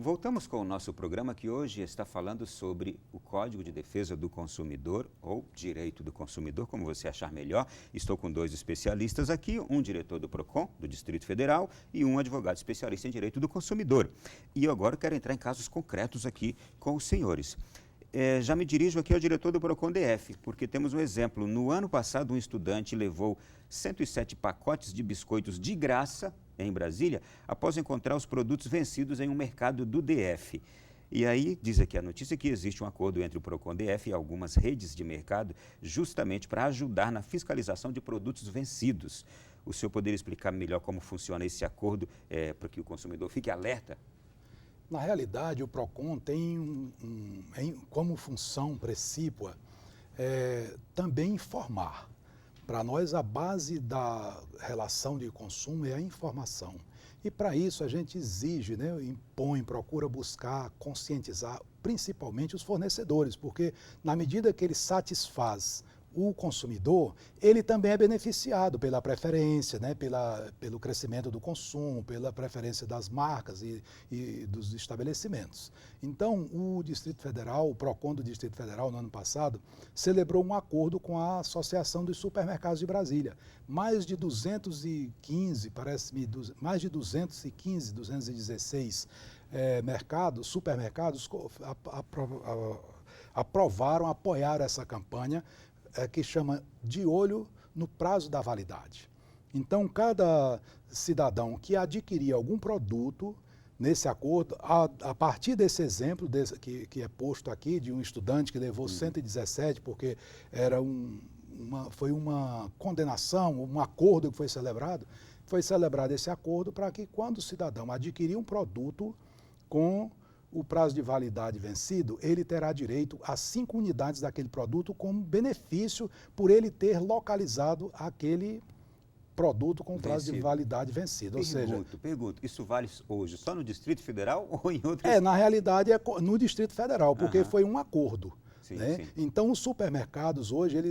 Voltamos com o nosso programa que hoje está falando sobre o Código de Defesa do Consumidor ou Direito do Consumidor, como você achar melhor. Estou com dois especialistas aqui, um diretor do PROCON, do Distrito Federal, e um advogado especialista em Direito do Consumidor. E eu agora quero entrar em casos concretos aqui com os senhores. Já me dirijo aqui ao diretor do PROCON DF, porque temos um exemplo. No ano passado, um estudante levou 107 pacotes de biscoitos de graça em Brasília, após encontrar os produtos vencidos em um mercado do DF. E aí, diz aqui a notícia que existe um acordo entre o PROCON DF e algumas redes de mercado, justamente para ajudar na fiscalização de produtos vencidos. O senhor poderia explicar melhor como funciona esse acordo, para que o consumidor fique alerta? Na realidade, o PROCON tem como função precípua também informar. Para nós, a base da relação de consumo é a informação. E para isso a gente exige, impõe, procura buscar, conscientizar, principalmente os fornecedores, porque na medida que ele satisfaz o consumidor, ele também é beneficiado pela preferência, pelo crescimento do consumo, pela preferência das marcas e dos estabelecimentos. Então, o Distrito Federal, o PROCON do Distrito Federal, no ano passado, celebrou um acordo com a Associação dos Supermercados de Brasília. Mais de 215, parece-me, mais de 215, 216 supermercados apoiaram essa campanha, que chama De Olho no Prazo da Validade. Então, cada cidadão que adquirir algum produto nesse acordo, a partir desse exemplo que é posto aqui, de um estudante que levou 117, porque foi uma condenação, um acordo que foi celebrado esse acordo para que quando o cidadão adquirir um produto com o prazo de validade vencido, ele terá direito a 5 unidades daquele produto como benefício por ele ter localizado aquele produto com prazo de validade vencido. Pergunto, isso vale hoje só no Distrito Federal ou em outros? Na realidade é no Distrito Federal, porque foi um acordo. Sim. Então, os supermercados hoje,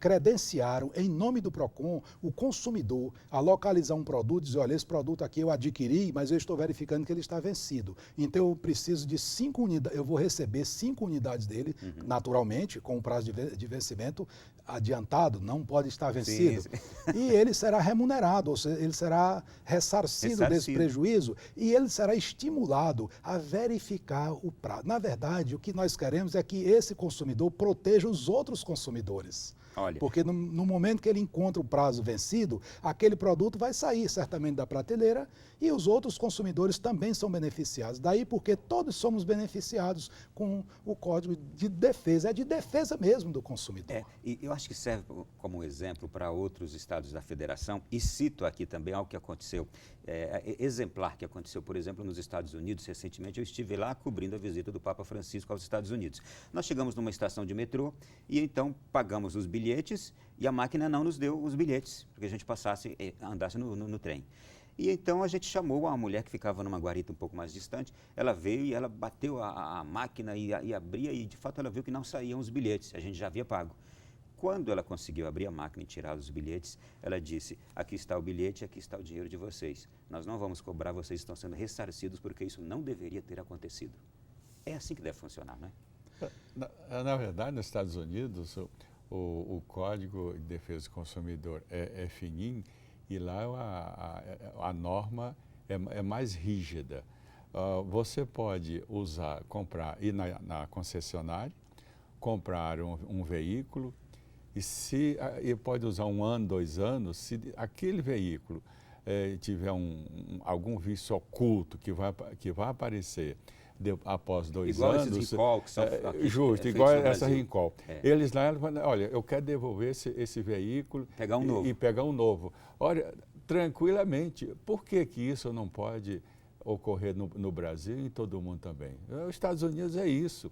credenciaram em nome do PROCON o consumidor a localizar um produto e dizer, olha, esse produto aqui eu adquiri, mas eu estou verificando que ele está vencido. Então, eu preciso de 5 unidades, eu vou receber 5 unidades dele, naturalmente, com o prazo de vencimento adiantado, não pode estar vencido. Sim. E ele será remunerado, ou seja, ele será ressarcido desse prejuízo e ele será estimulado a verificar o prazo. Na verdade, o que nós queremos é que esse consumidor proteja os outros consumidores. Olha. Porque no momento que ele encontra o prazo vencido, aquele produto vai sair certamente da prateleira e os outros consumidores também são beneficiados. Daí porque todos somos beneficiados com o Código de Defesa, é de defesa mesmo do consumidor. E eu acho que serve como exemplo para outros estados da federação, e cito aqui também algo que aconteceu, exemplar que aconteceu, por exemplo, nos Estados Unidos. Recentemente eu estive lá cobrindo a visita do Papa Francisco aos Estados Unidos. Nós chegamos numa estação de metrô e então pagamos os bilhetes e a máquina não nos deu os bilhetes, porque a gente andasse no trem. E então a gente chamou a mulher que ficava numa guarita um pouco mais distante, ela veio e ela bateu a máquina e abria e de fato ela viu que não saíam os bilhetes, a gente já havia pago. Quando ela conseguiu abrir a máquina e tirar os bilhetes, ela disse, aqui está o bilhete, aqui está o dinheiro de vocês. Nós não vamos cobrar, vocês estão sendo ressarcidos porque isso não deveria ter acontecido. É assim que deve funcionar, não é? Na verdade, nos Estados Unidos, o Código de Defesa do Consumidor é fininho e lá a norma é mais rígida. Você pode ir na concessionária, comprar um veículo e pode usar 1 ano, 2 anos, se aquele veículo tiver algum vício oculto que vai aparecer após 2 igual anos. Igual esses recall que são justo, igual essa recall. Eles lá falam, olha, eu quero devolver esse veículo pegar um novo. E pegar um novo. Olha, tranquilamente, por que isso não pode ocorrer no Brasil e em todo o mundo também? Os Estados Unidos é isso.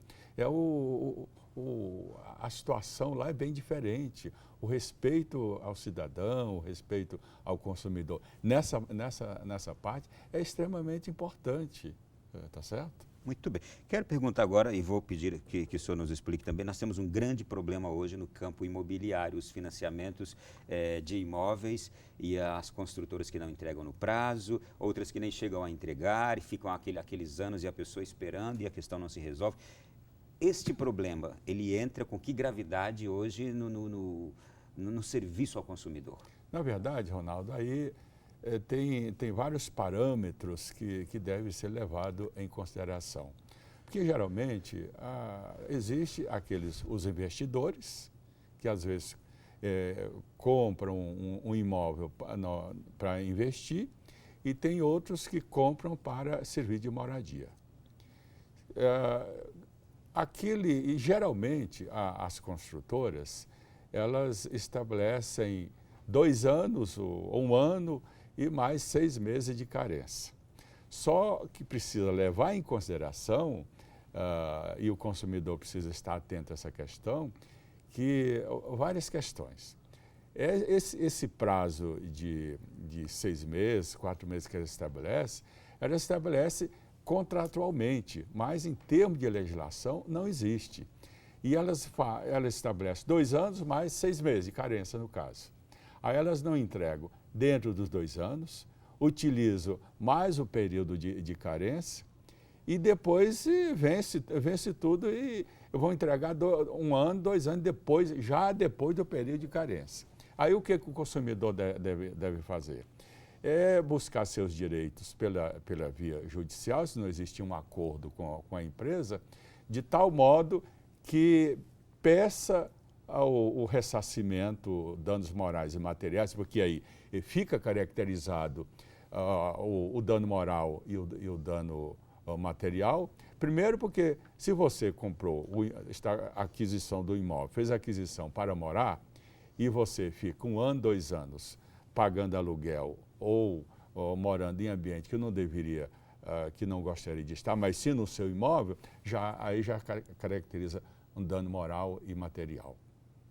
A situação lá é bem diferente. O respeito ao cidadão, o respeito ao consumidor, nessa parte é extremamente importante, tá certo? Muito bem. Quero perguntar agora, e vou pedir que o senhor nos explique também, nós temos um grande problema hoje no campo imobiliário, os financiamentos de imóveis e as construtoras que não entregam no prazo, outras que nem chegam a entregar e ficam aqueles anos e a pessoa esperando e a questão não se resolve. Este problema, ele entra com que gravidade hoje no serviço ao consumidor? Na verdade, Ronaldo, aí tem vários parâmetros que devem ser levados em consideração. Porque, geralmente, existe os investidores, que às vezes compram um imóvel para investir, e tem outros que compram para servir de moradia. E geralmente, as construtoras, elas estabelecem 2 anos ou 1 ano e mais 6 meses de carência. Só que precisa levar em consideração, e o consumidor precisa estar atento a essa questão, que várias questões. Esse prazo de 6 meses, 4 meses que ela estabelece contratualmente, mas em termos de legislação não existe. E ela estabelece 2 anos mais 6 meses de carência, no caso. Aí elas não entregam dentro dos 2 anos, utilizam mais o período de carência e depois vence tudo e vão entregar 1 ano, 2 anos depois, já depois do período de carência. Aí o que o consumidor deve fazer? É buscar seus direitos pela via judicial, se não existir um acordo com a empresa, de tal modo que peça o ressarcimento, danos morais e materiais, porque aí fica caracterizado o dano moral e o dano material. Primeiro porque se você comprou a aquisição do imóvel, fez a aquisição para morar, e você fica 1 ano, 2 anos pagando aluguel ou morando em ambiente que não deveria, que não gostaria de estar, mas sim no seu imóvel, aí já caracteriza um dano moral e material.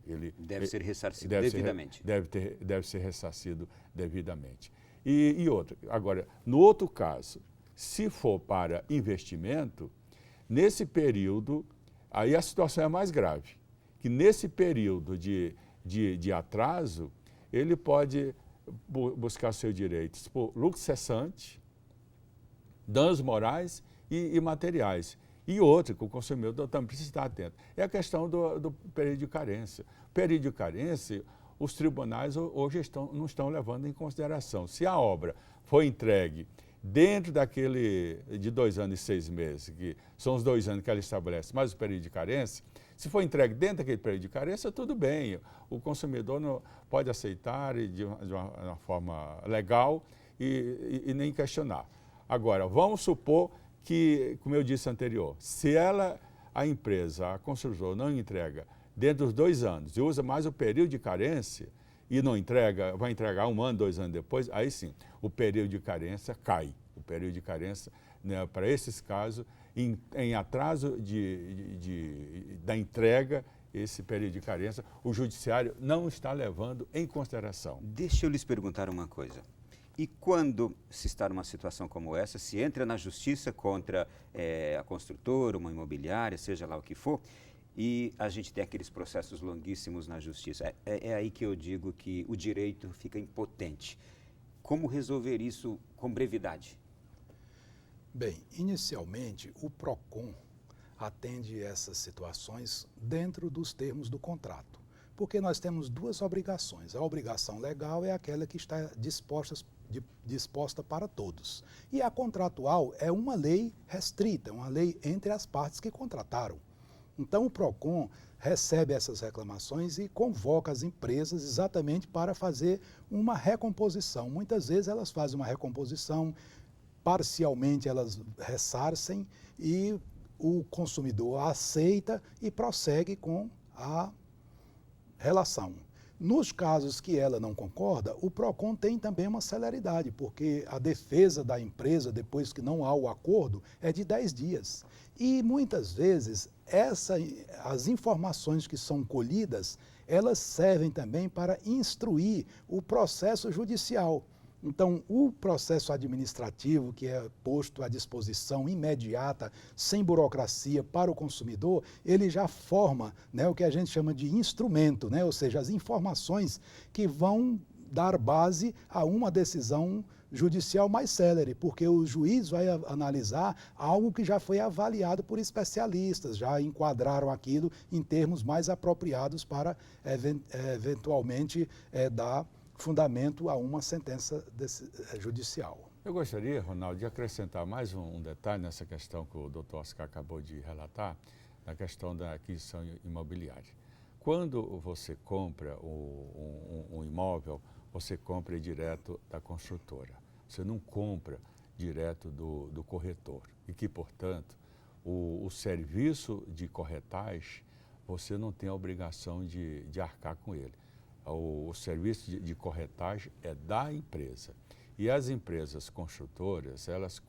Ele deve ser ressarcido devidamente. Deve ser ressarcido devidamente. E outra, agora, no outro caso, se for para investimento, nesse período, aí a situação é mais grave, que nesse período de atraso, ele pode buscar seus direitos por lucro cessante, danos morais e materiais. E outra, que o consumidor também precisa estar atento, é a questão do período de carência. O período de carência, os tribunais hoje não estão levando em consideração. Se a obra foi entregue dentro de 2 anos e 6 meses, que são os 2 anos que ela estabelece, mais o período de carência, se for entregue dentro daquele período de carência, tudo bem. O consumidor não pode aceitar de uma forma legal e nem questionar. Agora, vamos supor que, como eu disse anterior, se a empresa, a construtora, não entrega dentro dos 2 anos e usa mais o período de carência e não entrega, vai entregar 1 ano, 2 anos depois, aí sim, o período de carência cai. O período de carência, né, para esses casos, em atraso da entrega, esse período de carência, o judiciário não está levando em consideração. Deixa eu lhes perguntar uma coisa. E quando se está numa situação como essa, se entra na justiça contra a construtora, uma imobiliária, seja lá o que for, e a gente tem aqueles processos longuíssimos na justiça, é aí que eu digo que o direito fica impotente. Como resolver isso com brevidade? Bem, inicialmente o PROCON atende essas situações dentro dos termos do contrato, porque nós temos 2 obrigações. A obrigação legal é aquela que está disposta para todos. E a contratual é uma lei restrita, uma lei entre as partes que contrataram. Então o PROCON recebe essas reclamações e convoca as empresas exatamente para fazer uma recomposição. Muitas vezes elas fazem uma recomposição, parcialmente elas ressarcem e o consumidor aceita e prossegue com a relação. Nos casos que ela não concorda, o PROCON tem também uma celeridade, porque a defesa da empresa, depois que não há o acordo, é de 10 dias. E muitas vezes as informações que são colhidas, elas servem também para instruir o processo judicial. Então, o processo administrativo, que é posto à disposição imediata, sem burocracia para o consumidor, ele já forma, né, o que a gente chama de instrumento, né, ou seja, as informações que vão dar base a uma decisão judicial mais célere, porque o juiz vai analisar algo que já foi avaliado por especialistas, já enquadraram aquilo em termos mais apropriados para eventualmente dar fundamento a uma sentença judicial. Eu gostaria, Ronaldo, de acrescentar mais um detalhe nessa questão que o Dr. Oscar acabou de relatar, na questão da aquisição imobiliária. Quando você compra um imóvel, você compra direto da construtora. Você não compra direto do corretor. E que, portanto, o serviço de corretagem, você não tem a obrigação de arcar com ele. O serviço de corretagem é da empresa. E as empresas construtoras, elas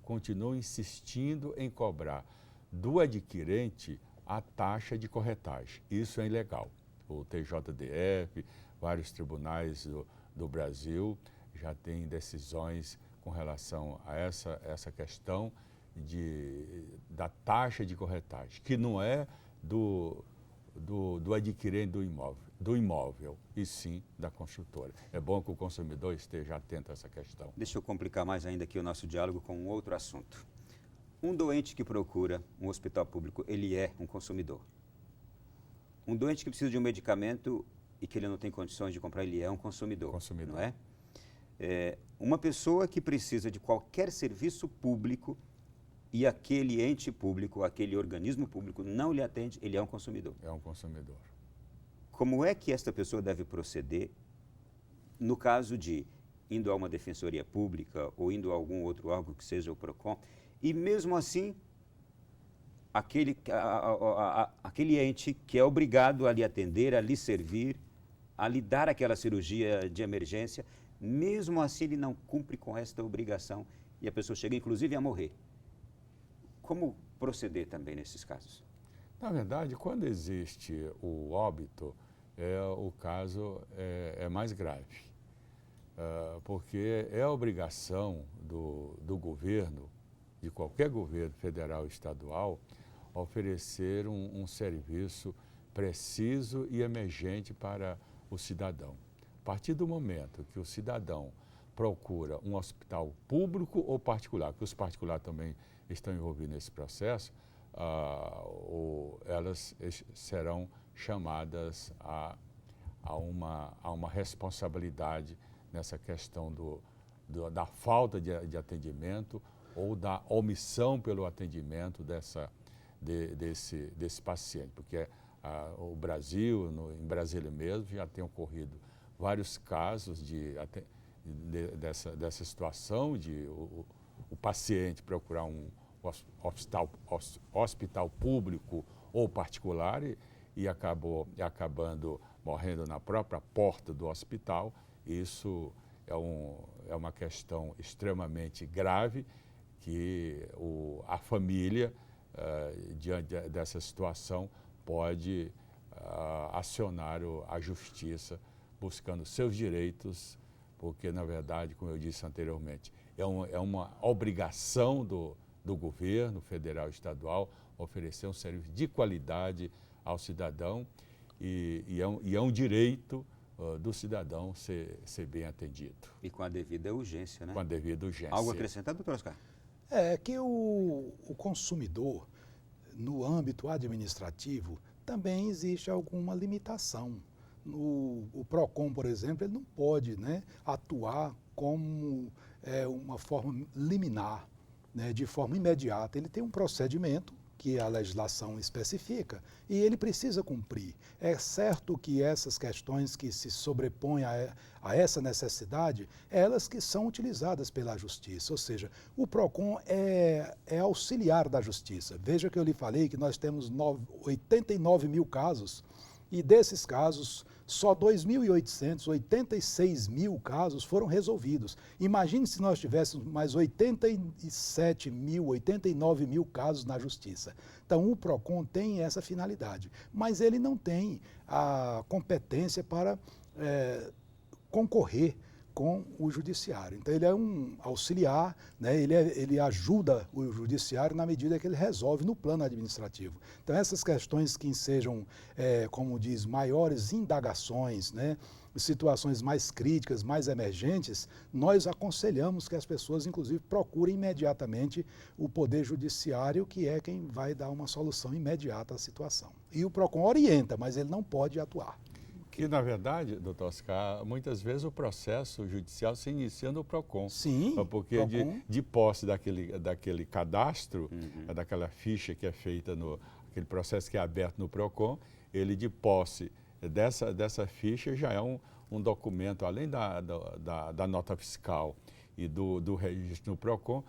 continuam insistindo em cobrar do adquirente a taxa de corretagem. Isso é ilegal. O TJDF, vários tribunais do Brasil já têm decisões com relação a essa questão da taxa de corretagem, que não é do adquirente do imóvel, e sim da construtora. É bom que o consumidor esteja atento a essa questão. Deixa eu complicar mais ainda aqui o nosso diálogo com um outro assunto. Um doente que procura um hospital público, ele é um consumidor. Um doente que precisa de um medicamento e que ele não tem condições de comprar, ele é um consumidor. Não é? Uma pessoa que precisa de qualquer serviço público e aquele ente público, aquele organismo público não lhe atende, ele é um consumidor. É um consumidor. Como é que esta pessoa deve proceder no caso de indo a uma defensoria pública ou indo a algum outro órgão que seja o PROCON, e mesmo assim aquele ente que é obrigado a lhe atender, a lhe servir, a lhe dar aquela cirurgia de emergência, mesmo assim ele não cumpre com esta obrigação e a pessoa chega inclusive a morrer. Como proceder também nesses casos? Na verdade, quando existe o óbito, o caso é mais grave, porque é a obrigação do governo, de qualquer governo federal e estadual, oferecer um serviço preciso e emergente para o cidadão. A partir do momento que o cidadão procura um hospital público ou particular, que os particulares também estão envolvidos nesse processo, elas serão chamadas a uma responsabilidade nessa questão da falta de atendimento ou da omissão pelo atendimento desse paciente, porque o Brasil, em Brasília mesmo, já tem ocorrido vários casos dessa situação de o paciente procurar um hospital público ou particular e acabando morrendo na própria porta do hospital. Isso é uma questão extremamente grave que a família, diante dessa situação, pode acionar a justiça buscando seus direitos, porque, na verdade, como eu disse anteriormente, é uma obrigação do governo federal e estadual oferecer um serviço de qualidade ao cidadão e é um direito do cidadão ser bem atendido. E com a devida urgência, né? Com a devida urgência. Algo acrescentado, doutor Oscar? É que o consumidor, no âmbito administrativo, também existe alguma limitação. O PROCON, por exemplo, ele não pode, né, atuar como uma forma liminar, né, de forma imediata. Ele tem um procedimento que a legislação especifica e ele precisa cumprir. É certo que essas questões que se sobrepõem a essa necessidade, elas que são utilizadas pela Justiça, ou seja, o PROCON é auxiliar da Justiça. Veja que eu lhe falei que nós temos 89 mil casos e desses casos, só 2.886 mil casos foram resolvidos. Imagine se nós tivéssemos mais 87 mil, 89 mil casos na Justiça. Então, o PROCON tem essa finalidade, mas ele não tem a competência para concorrer com o judiciário. Então, ele é um auxiliar, né? Ele ajuda o judiciário na medida que ele resolve no plano administrativo. Então, essas questões que sejam, como diz, maiores indagações, né? Situações mais críticas, mais emergentes, nós aconselhamos que as pessoas, inclusive, procurem imediatamente o Poder Judiciário, que é quem vai dar uma solução imediata à situação. E o PROCON orienta, mas ele não pode atuar. Que, na verdade, doutor Oscar, muitas vezes o processo judicial se inicia no PROCON. Sim, porque PROCON. de posse daquele cadastro, daquela ficha que é feita aquele processo que é aberto no PROCON, ele de posse dessa ficha já é um documento, além da nota fiscal e do registro no PROCON,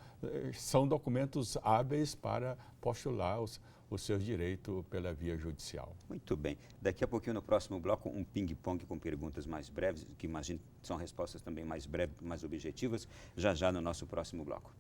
são documentos hábeis para postular os seus direitos pela via judicial. Muito bem. Daqui a pouquinho, no próximo bloco, um ping-pong com perguntas mais breves, que imagino são respostas também mais breves, mais objetivas, já no nosso próximo bloco.